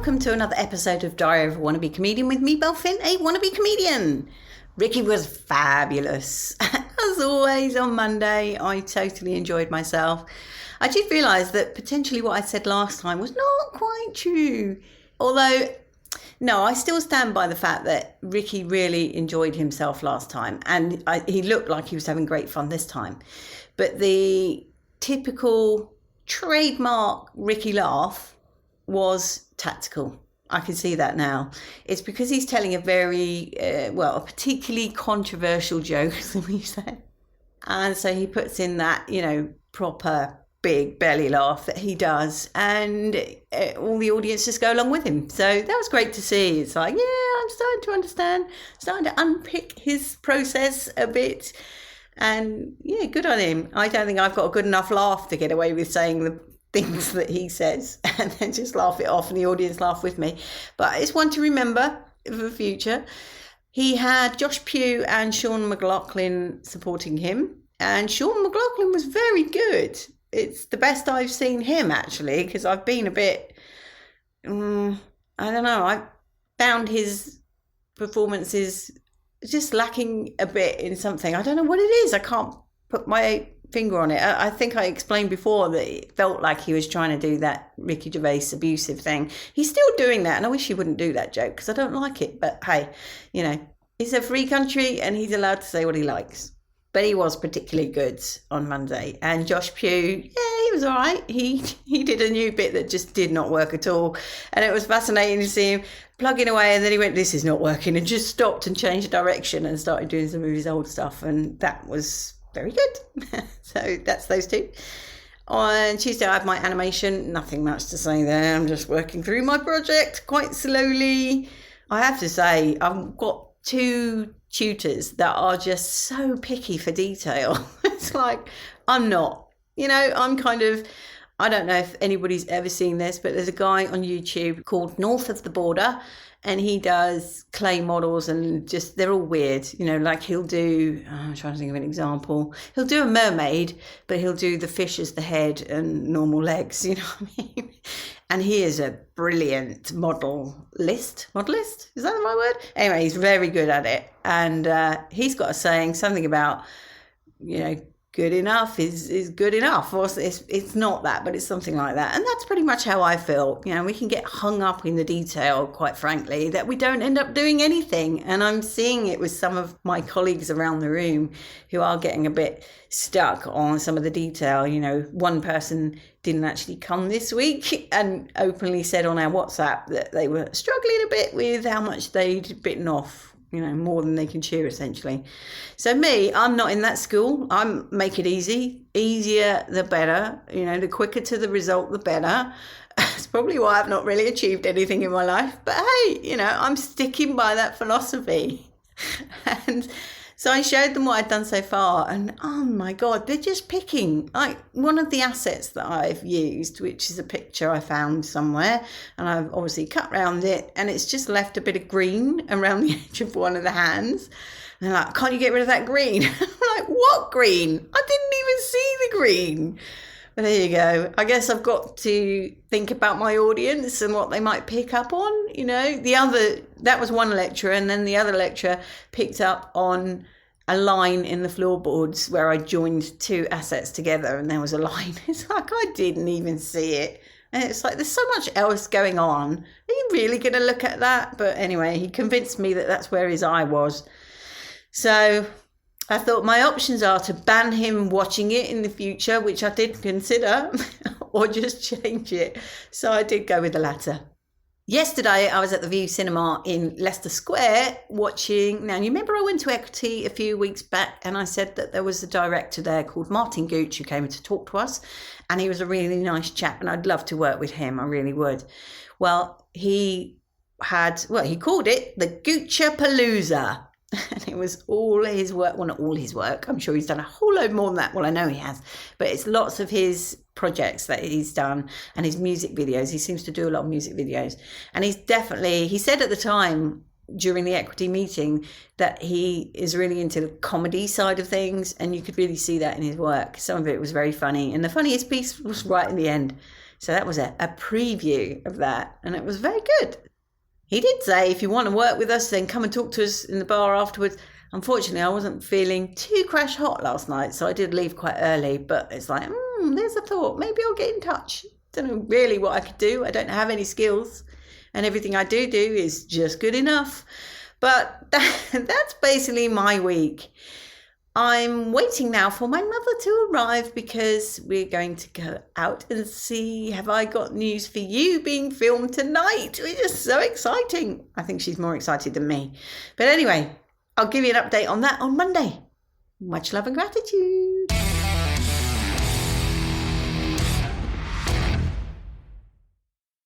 welcome to another episode of Diary of a Wannabe Comedian with me, Belle, a wannabe comedian. Ricky was fabulous. As always on Monday, I totally enjoyed myself. I did realise that potentially what I said last time was not quite true. Although, no, I still stand by the fact that Ricky really enjoyed himself last time. And he looked like he was having great fun this time. But the typical trademark Ricky laugh was tactical. I can see that now. It's because he's telling a very, a particularly controversial joke, as we say. And so he puts in that, proper big belly laugh that he does. And all the audience just go along with him. So that was great to see. It's like, I'm starting to understand, starting to unpick his process a bit. And good on him. I don't think I've got a good enough laugh to get away with saying the things that he says and then just laugh it off and the audience laugh with me. But it's one to remember for the future. He had Josh Pugh and Sean McLaughlin supporting him, and Sean McLaughlin was very good. It's the best I've seen him, actually, because I've been a bit I don't know, I found his performances just lacking a bit in something. I don't know what it is. I can't put my finger on it. I think I explained before that it felt like he was trying to do that Ricky Gervais abusive thing. He's still doing that, and I wish he wouldn't do that joke because I don't like it. But hey, it's a free country and he's allowed to say what he likes. But he was particularly good on Monday. And Josh Pugh, he was all right. He did a new bit that just did not work at all. And it was fascinating to see him plugging away, and then he went, this is not working, and just stopped and changed direction and started doing some of his old stuff. And that was very good. So that's those two. On Tuesday, I have my animation. Nothing much to say there. I'm just working through my project quite slowly. I have to say, I've got two tutors that are just so picky for detail. It's like, I'm not. I'm kind of, I don't know if anybody's ever seen this, but there's a guy on YouTube called North of the Border, and he does clay models and just, they're all weird. Like he'll do, I'm trying to think of an example. He'll do a mermaid, but he'll do the fish as the head and normal legs, you know what I mean? And he is a brilliant modelist. Is that the right word? Anyway, he's very good at it. And he's got a saying, something about, good enough is good enough. Or it's not that, but it's something like that. And that's pretty much how I feel. We can get hung up in the detail, quite frankly, that we don't end up doing anything. And I'm seeing it with some of my colleagues around the room who are getting a bit stuck on some of the detail. One person didn't actually come this week and openly said on our WhatsApp that they were struggling a bit with how much they'd bitten off. More than they can chew, essentially. So me, I'm not in that school. I'm make it easy. Easier, the better. The quicker to the result, the better. It's probably why I've not really achieved anything in my life. But hey, I'm sticking by that philosophy. And so I showed them what I'd done so far, and oh my God, they're just picking. Like one of the assets that I've used, which is a picture I found somewhere, and I've obviously cut around it, and it's just left a bit of green around the edge of one of the hands. And they're like, can't you get rid of that green? I'm like, what green? I didn't even see the green. But there you go. I guess I've got to think about my audience and what they might pick up on. That was one lecturer, and then the other lecturer picked up on a line in the floorboards where I joined two assets together, and there was a line. It's like, I didn't even see it. And it's like, there's so much else going on. Are you really going to look at that? But anyway, he convinced me that that's where his eye was. So I thought my options are to ban him watching it in the future, which I did consider, or just change it. So I did go with the latter. Yesterday, I was at the View Cinema in Leicester Square watching... Now, you remember I went to Equity a few weeks back and I said that there was a director there called Martin Gooch who came to talk to us, and he was a really nice chap and I'd love to work with him. I really would. Well, he called it the Goochapalooza. And it was all his work. Well, not all his work. I'm sure he's done a whole load more than that. Well, I know he has. But it's lots of his projects that he's done and his music videos. He seems to do a lot of music videos. And he said at the time during the Equity meeting that he is really into the comedy side of things. And you could really see that in his work. Some of it was very funny. And the funniest piece was right in the end. So that was a preview of that, and it was very good. He did say, if you want to work with us, then come and talk to us in the bar afterwards. Unfortunately, I wasn't feeling too crash hot last night, so I did leave quite early. But it's like, there's a thought. Maybe I'll get in touch. Don't know really what I could do. I don't have any skills, and everything I do is just good enough. But that's basically my week. I'm waiting now for my mother to arrive because we're going to go out and see Have I Got News for You being filmed tonight, which is so exciting. I think she's more excited than me. But anyway, I'll give you an update on that on Monday. Much love and gratitude.